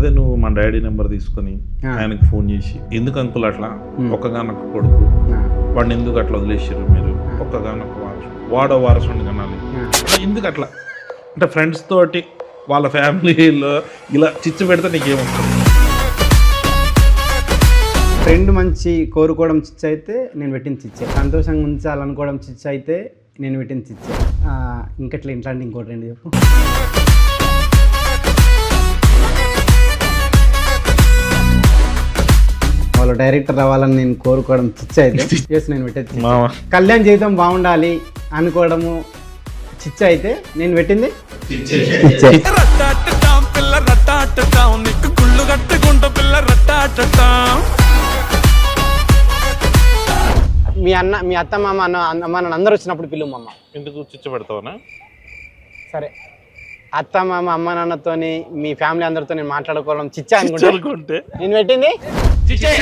అదే నువ్వు మా డాడీ నెంబర్ తీసుకొని ఆయనకి ఫోన్ చేసి ఎందుకు అంకుల్ అట్లా ఒక్కగానొక్క కొడుకు వాడిని ఎందుకు అట్లా వదిలేసారు మీరు ఒక్కగానొక్క వారసుడు వాడో వారసుని కనాలి ఎందుకు అట్లా అంటే ఫ్రెండ్స్ తోటి వాళ్ళ ఫ్యామిలీలో ఇలా చిచ్చు పెడితే నీకేమవుతుంది? ఫ్రెండ్ మంచి కోరుకోవడం చిచ్చు అయితే నేను పెట్టిన చిచ్చే, సంతోషంగా ఉంచాలనుకోవడం చిచ్చు అయితే నేను పెట్టిన చిచ్చే. ఇంకట్లా ఇట్లాంటి ఇంకోటి రెండు చెప్పు. వాళ్ళు డైరెక్టర్ అవ్వాలని నేను కోరుకోవడం చిచ్చు అయితే చేసి నేను పెట్టేది. కళ్యాణ్ జీవితం బాగుండాలి అనుకోవడము చిచ్చు అయితే నేను పెట్టింది మీ అత్త మామ అమ్మ నన్ను అందరూ వచ్చినప్పుడు పిలువు మమ్మ. ఎందుకు చిచ్చు పెడతావనా? సరే, అత్త మామ అమ్మ నాన్నతోని మీ ఫ్యామిలీ అందరితో నేను మాట్లాడుకోవడం చిచ్చా అనుకుంటే నేను పెట్టింది చిచ్చే.